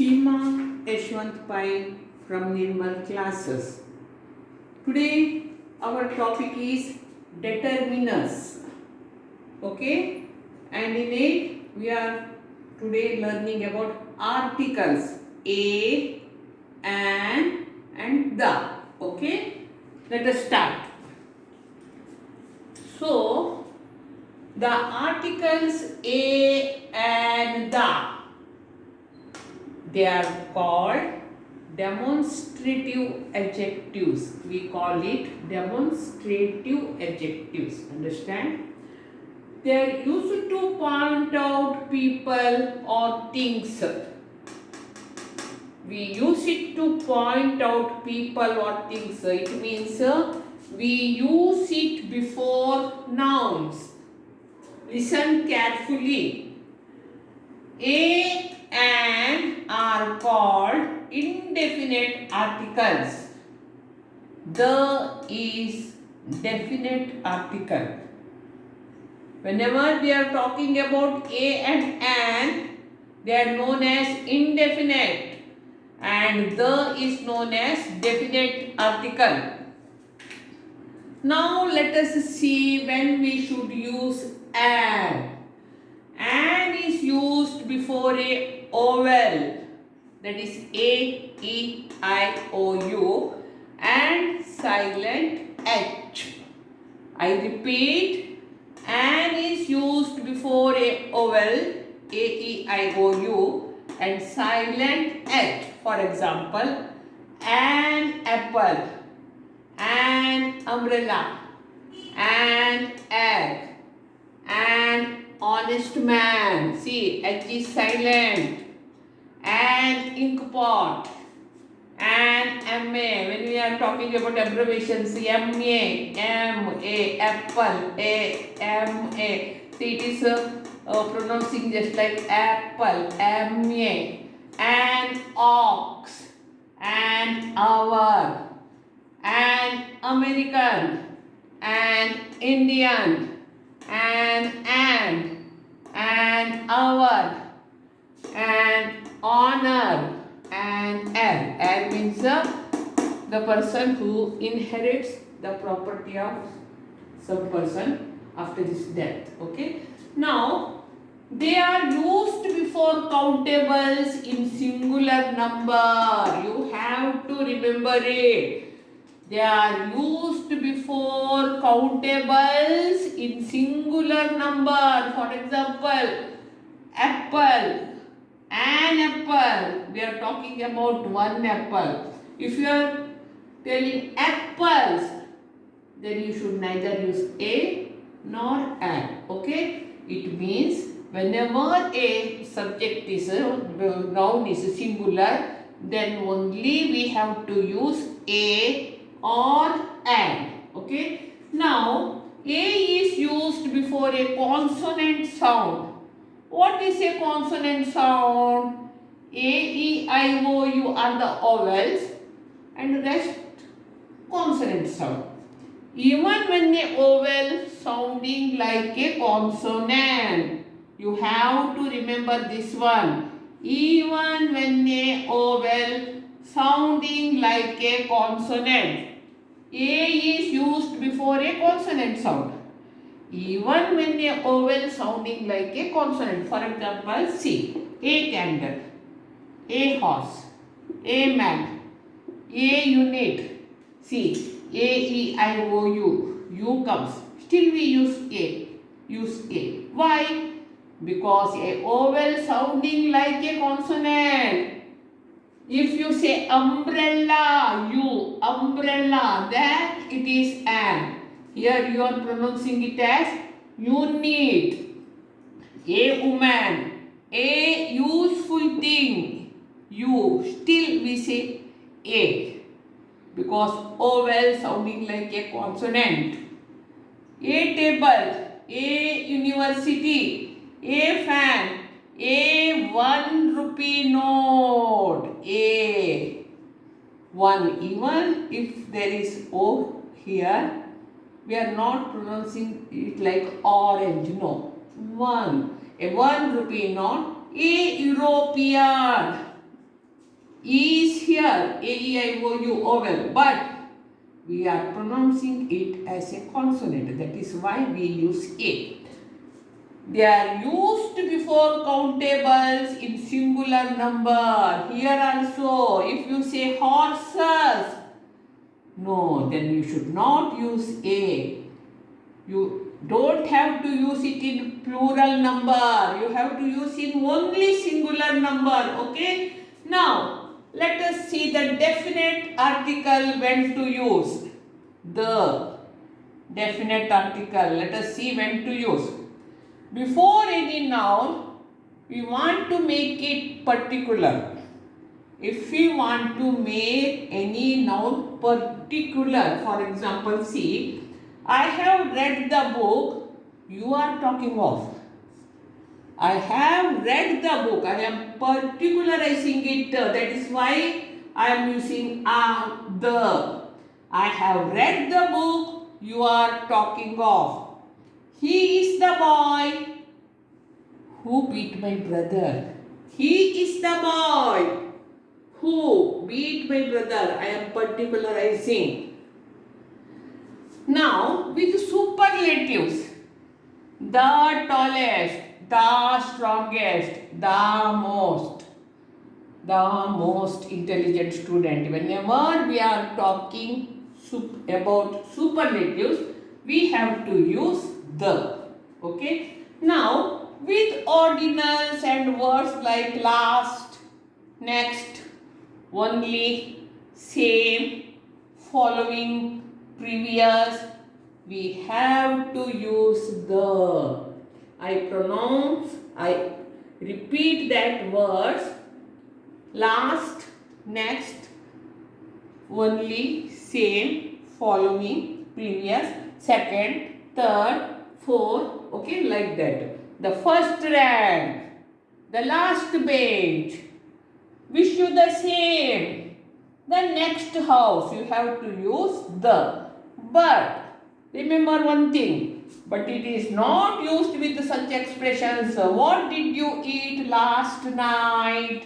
Seema Yashwant Pai from Nirmal classes. Today our topic is determiners. Okay, and in it we are today learning about articles a, an, and the. Okay, let us start. So the articles a and the, they are called demonstrative adjectives. We call it demonstrative adjectives. Understand? They are used to point out people or things. We use it to point out people or things. It means we use it before nouns. Listen carefully. A and are called indefinite articles. The is definite article. Whenever we are talking about a and an, they are known as indefinite, and the is known as definite article. Now let us see when we should use an. An is used before a vowel, that is a, e, I, o, u, and silent h. I repeat, an is used before a vowel, a, e, I, o, u, and silent h. For example, an apple, an umbrella, an egg, an honest man. See, H is silent. An ink pot. An MA. When we are talking about abbreviations, MA, MA, apple, A, MA. See, it is pronouncing just like apple, MA. An ox. An hour. An American. An Indian. An hour, an honor, an heir. Heir means the person who inherits the property of some person after his death. Okay. Now they are used before countables in singular number. You have to remember it. They are used before countables in singular number. For example, apple, an apple. We are talking about one apple. If you are telling apples, then you should neither use a nor an. Okay? It means whenever a subject is noun is singular, then only we have to use a or an. Okay. Now a is used before a consonant sound. What is a consonant sound? A, E, I, O, U are the vowels and rest consonant sound. Even when a vowel sounding like a consonant, you have to remember this one. Even when a vowel sounding like a consonant, a is used before a consonant sound. Even when a vowel sounding like a consonant. For example, see, a candle, a horse, a man, a unit. See, a, E, I, O, U. U comes. Still we use a. Use a. Why? Because a vowel sounding like a consonant. If you say umbrella, you, umbrella, then it is an. Here you are pronouncing it as unit. A woman, a useful thing, you. Still we say a. Because vowel sounding like a consonant. A table, a university, a fan, a 1 rupee note, a 1. Even if there is O here, we are not pronouncing it like orange. No. 1. A 1 rupee note, a European. is here, A-E-I-O-U, oval, but we are pronouncing it as a consonant. That is why we use A. They are used before countables in singular number. Here also, if you say horses, no, then you should not use A. You don't have to use it in plural number. You have to use in only singular number. Okay? Now, let us see the definite article when to use. The definite article. Let us see when to use. Before any noun, we want to make it particular. If we want to make any noun particular, for example, see, I have read the book you are talking of. I have read the book. I am particularizing it. That is why I am using the. I have read the book you are talking of. He is the boy who beat my brother. He is the boy who beat my brother. I am particularizing. Now, with superlatives, the tallest, the strongest, the most intelligent student. Whenever we are talking about superlatives, we have to use the. Okay. Now, with ordinals and words like last, next, only, same, following, previous, we have to use the. I repeat that words, last, next, only, same, following, previous, second, third, fourth, okay, like that. The first rank, the last bench, wish you the same, the next house, you have to use the. But remember one thing, but it is not used with such expressions. What did you eat last night?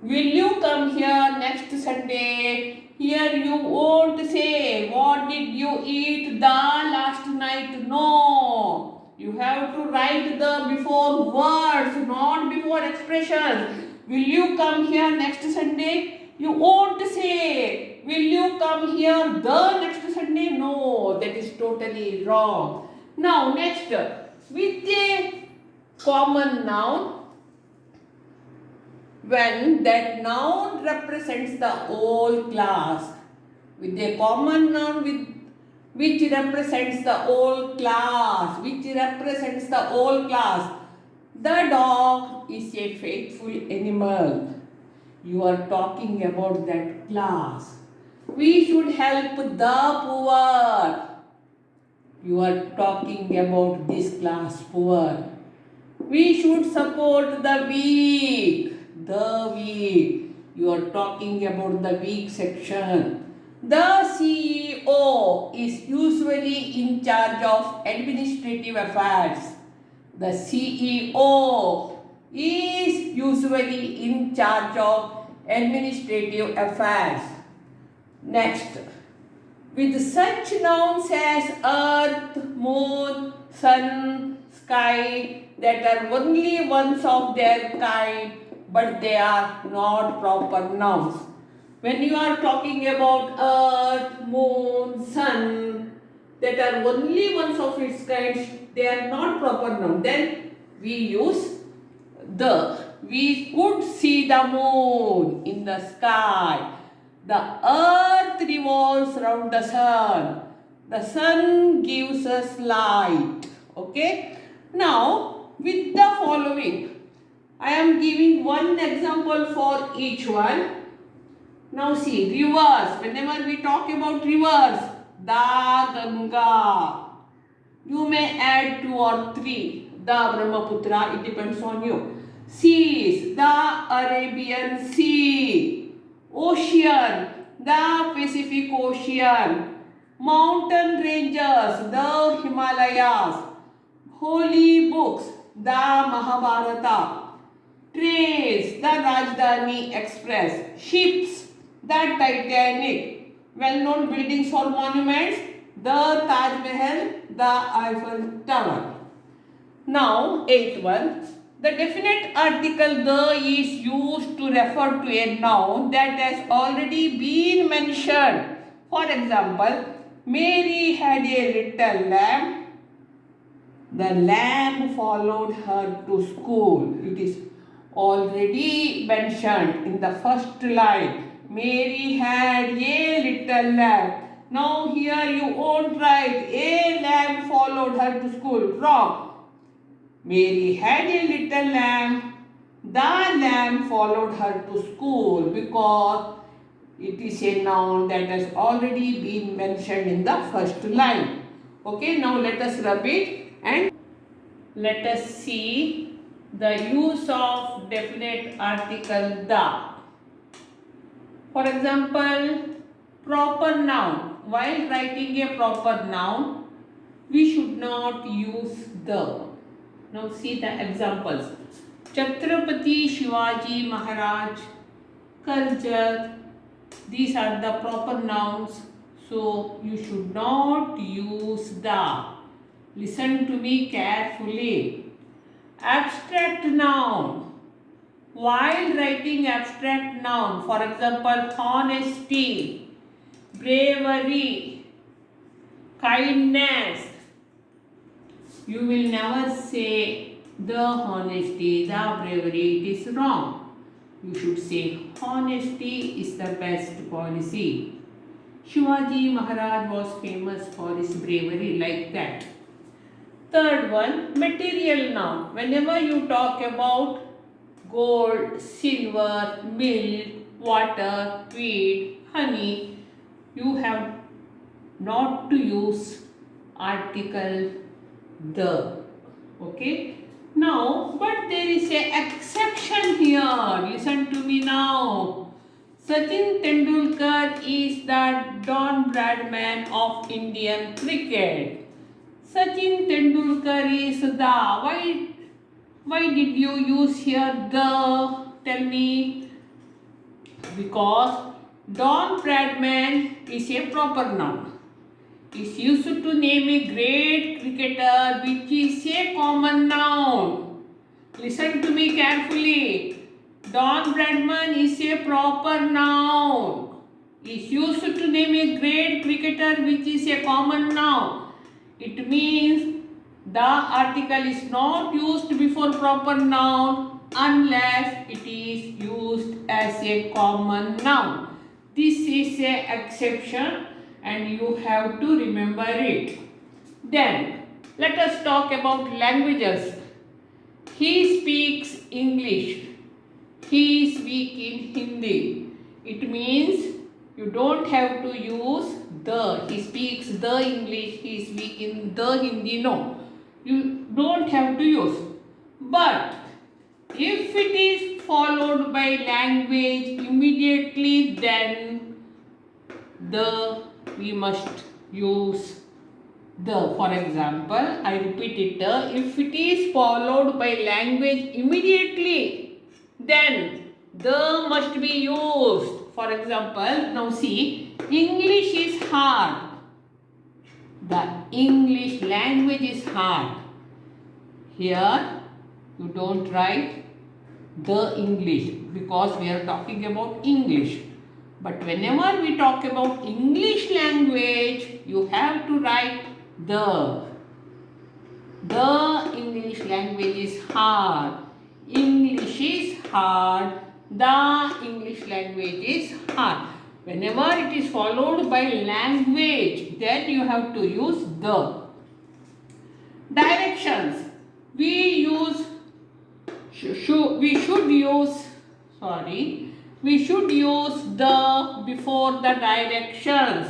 Will you come here next Sunday? Here you won't say, what did you eat the last night? No. You have to write the before words, not before expressions. Will you come here next Sunday? You won't say, will you come here the next Sunday? No, that is totally wrong. Now, next, with a common noun, when that noun represents the whole class, with a common noun which represents the whole class, the dog is a faithful animal. You are talking about that class. We should help the poor. You are talking about this class poor. We should support the weak. You are talking about the weak section. The CEO is usually in charge of administrative affairs. The CEO is usually in charge of administrative affairs. Next, with such nouns as earth, moon, sun, sky, that are only ones of their kind, but they are not proper nouns. When you are talking about earth, moon, sun, that are only ones of its kind, they are not proper noun. Then we use the. We could see the moon in the sky. The earth revolves around the sun. The sun gives us light. Okay. Now, with the following, I am giving one example for each one. Now see, rivers. Whenever we talk about rivers, the Ganga. You may add 2 or 3. The Brahmaputra, it depends on you. Seas, the Arabian Sea. Ocean, the Pacific Ocean. Mountain ranges, the Himalayas. Holy books, the Mahabharata. trains, the Rajdhani Express, ships, the Titanic, well-known buildings or monuments, the Taj Mahal, the Eiffel Tower. Now, eighth one. The definite article the is used to refer to a noun that has already been mentioned. For example, Mary had a little lamb. The lamb followed her to school. It is already mentioned in the first line. Mary had a little lamb. Now here you won't write a lamb followed her to school. Wrong. Mary had a little lamb. The lamb followed her to school because it is a noun that has already been mentioned in the first line. Okay, now let us rub it and let us see the use of definite article the. For example, proper noun. While writing a proper noun, we should not use the. Now see the examples. Chhatrapati Shivaji Maharaj, Karjat. These are the proper nouns. So you should not use the. Listen to me carefully. Abstract noun. While writing abstract noun, for example, honesty, bravery, kindness, you will never say the honesty, the bravery. It is wrong. You should say honesty is the best policy. Shivaji Maharaj was famous for his bravery, like that. Third one, material noun. Whenever you talk about gold, silver, milk, water, wheat, honey, you have not to use article the. Okay. Now, but there is an exception here. Listen to me now. Sachin Tendulkar is the Don Bradman of Indian cricket. Sachin Tendulkar is the. Why did you use here the? Tell me. Because Don Bradman is a proper noun. Is used to name a great cricketer which is a common noun. Listen to me carefully. Don Bradman is a proper noun. Is used to name a great cricketer which is a common noun. It means the article is not used before proper noun unless it is used as a common noun. This is an exception and you have to remember it. Then let us talk about languages. He speaks English. He speaks in Hindi. It means you don't have to use the. He speaks the English. He speaks in the Hindi. No. You don't have to use. But if it is followed by language immediately, then we must use the. For example, I repeat it. If it is followed by language immediately, then the must be used. For example, now see, English is hard. The English language is hard. Here you don't write the English because we are talking about English. But whenever we talk about English language, you have to write the. The English language is hard. English is hard. The English language is hard. Whenever it is followed by language, then you have to use the. Directions. We should use the before the directions.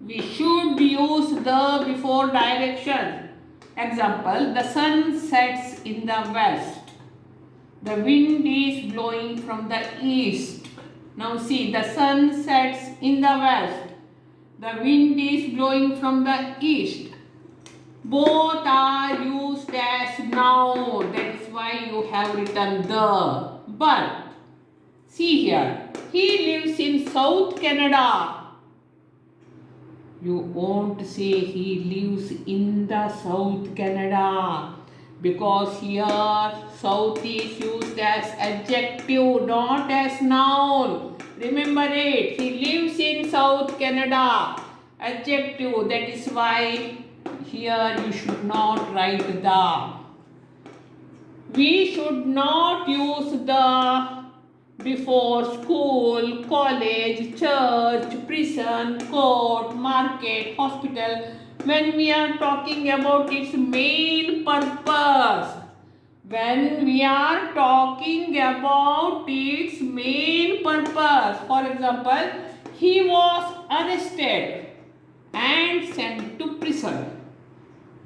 We should use the before directions. Example, the sun sets in the west. The wind is blowing from the east. Now see, the sun sets in the west. The wind is blowing from the east. Both are used as noun. That is why you have written the. But see here, he lives in South Canada. You won't say he lives in the South Canada, because here South is used as adjective, not as noun. Remember it. He lives in South Canada. Adjective. That is why here you should not write the. We should not use the before school, college, church, prison, court, market, hospital when we are talking about its main purpose. When we are talking about its main purpose. For example, he was arrested and sent to prison.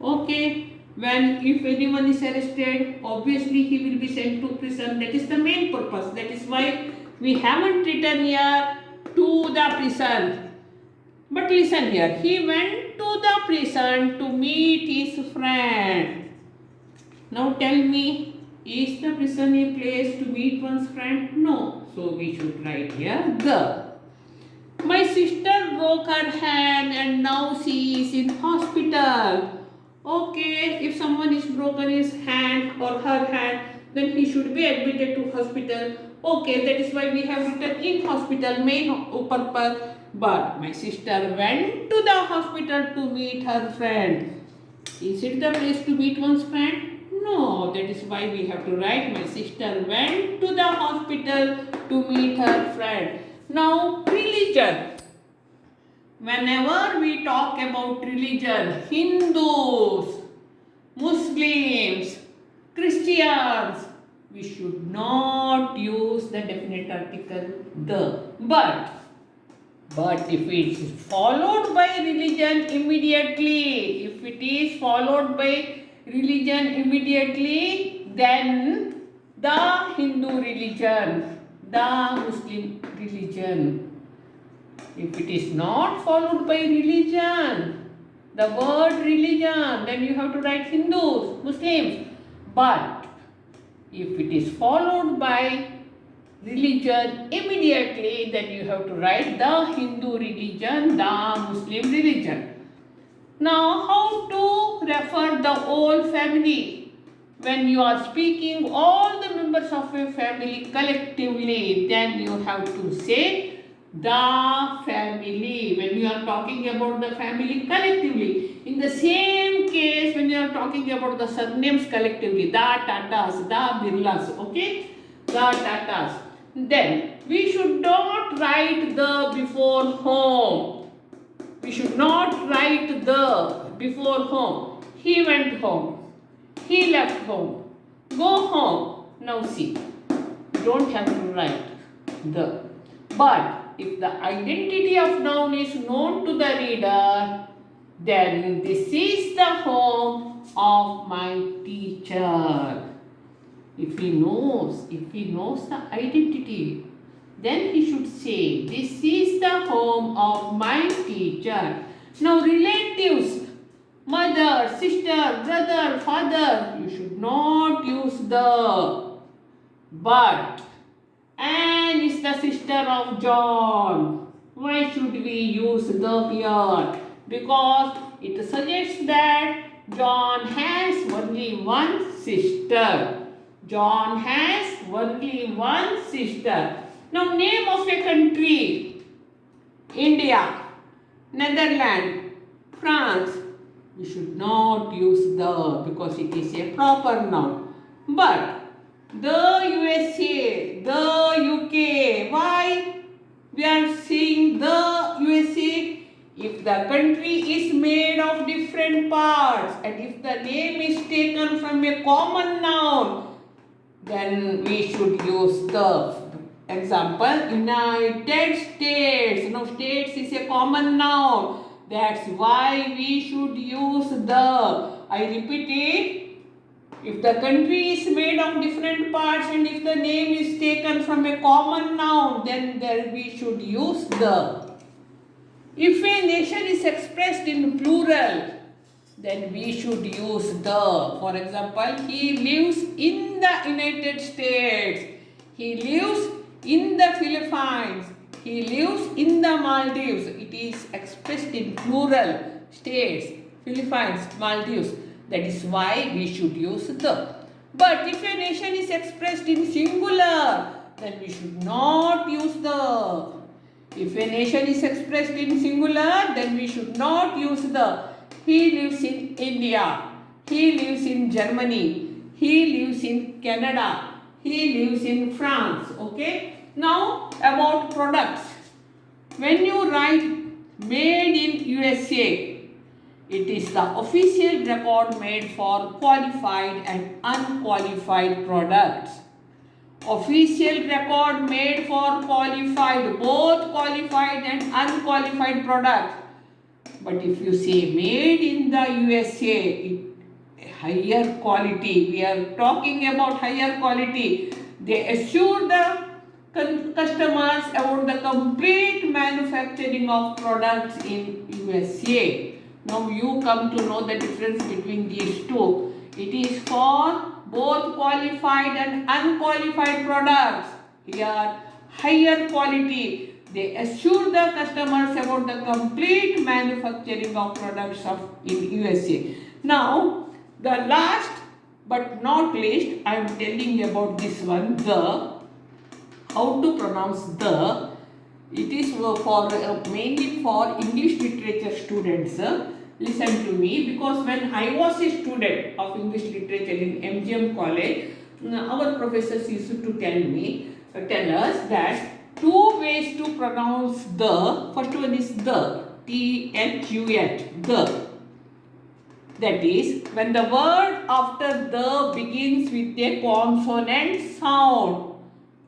Okay. When if anyone is arrested, obviously he will be sent to prison. That is the main purpose. That is why we haven't written here to the prison. But listen here. He went to the prison to meet his friend. Now tell me, is the prison a place to meet one's friend? No. So we should write here the. My sister broke her hand and now she is in hospital. Okay, if someone is broken his hand or her hand, then he should be admitted to hospital. Okay, that is why we have written in hospital, main purpose. But my sister went to the hospital to meet her friend. Is it the place to meet one's friend? No, that is why we have to write my sister went to the hospital to meet her friend. Now, religion. Whenever we talk about religion, Hindus, Muslims, Christians, we should not use the definite article the. But if it is followed by religion immediately, then the Hindu religion, the Muslim religion. If it is not followed by religion, the word religion, then you have to write Hindus, Muslims. But if it is followed by religion immediately, then you have to write the Hindu religion, the Muslim religion. Now, how to refer the whole family? When you are speaking all the members of a family collectively, then you have to say the family. When you are talking about the family collectively, in the same case when you are talking about the surnames collectively, the Tatas, the Birlas, okay, the Tatas, then we should not write the before home. We should not write the before home. He went home, he left home, go home. Now see, you don't have to write the. But if the identity of noun is known to the reader, then this is the home of my teacher. If he knows the identity, then he should say, this is the home of my teacher. Now relatives, mother, sister, brother, father, you should not use the. But Anne is the sister of John. Why should we use the here? Because it suggests that John has only one sister. John has only one sister. Now, name of a country: India, Netherlands, France. We should not use the because it is a proper noun. But the USA, the UK. Why we are saying the USA? If the country is made of different parts and if the name is taken from a common noun, then we should use the. Example, United States. Now, states is a common noun. That's why we should use the. I repeat it. If the country is made of different parts and if the name is taken from a common noun, then there we should use the. If a nation is expressed in plural, then we should use the. For example, he lives in the United States. He lives in the Philippines. He lives in the Maldives. It is expressed in plural states. Philippines, Maldives. That is why we should use the. But if a nation is expressed in singular, then we should not use the. If a nation is expressed in singular, then we should not use the. He lives in India. He lives in Germany. He lives in Canada. He lives in France. Okay. Now about products. When you write made in USA, it is the official record made for qualified and unqualified products. Official record made for qualified, both qualified and unqualified products. But if you say made in the USA, higher quality, we are talking about higher quality. They assure the customers about the complete manufacturing of products in USA. Now you come to know the difference between these two. It is for both qualified and unqualified products. Here, higher quality. They assure the customers about the complete manufacturing of products in USA. Now, the last but not least, I am telling you about this one, the. How to pronounce the. It is for mainly for English literature students. Listen to me, because when I was a student of English literature in MGM college, our professors used to tell us that two ways to pronounce the. First one is the, T-H-U-H, the. That is, when the word after the begins with a consonant sound,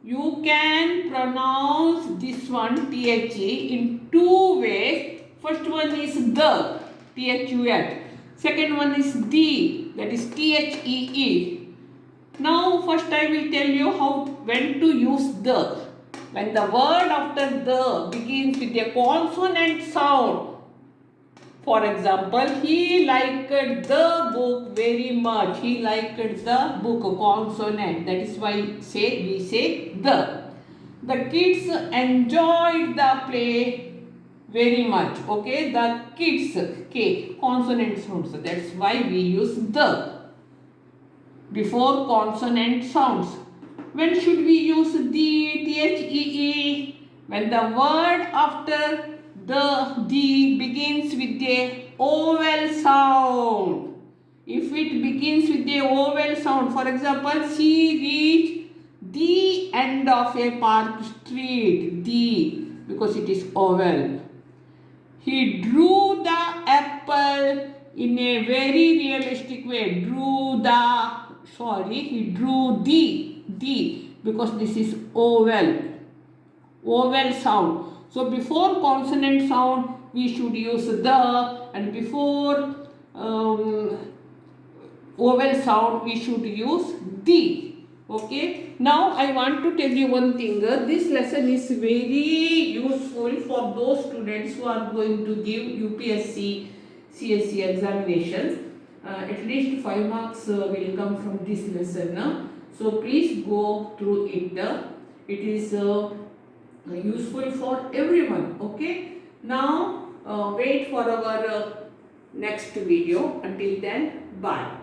you can pronounce this one, T-H-E, in two ways. First one is the, T-H-U-H. Second one is the, that is T-H-E-E. Now first I will tell you when to use the. When the word after the begins with a consonant sound. For example, he liked the book very much. He liked the book, consonant. That is why we say the. The kids enjoyed the play very much. Okay, the kids, K, consonant sounds. That's why we use the before consonant sounds. When should we use the, T-H-E-E? When the word after the begins with a vowel sound. If it begins with a vowel sound, for example, she reached the end of a park street, the, because it is vowel. He drew the apple in a very realistic way. He drew the, because this is vowel sound. So before consonant sound, we should use the, and before vowel sound, we should use the. Okay. Now I want to tell you one thing. This lesson is very useful for those students who are going to give UPSC, CSE examinations. At least 5 marks will come from this lesson. So please go through it. It is useful for everyone. Okay. Now wait for our next video. Until then, bye.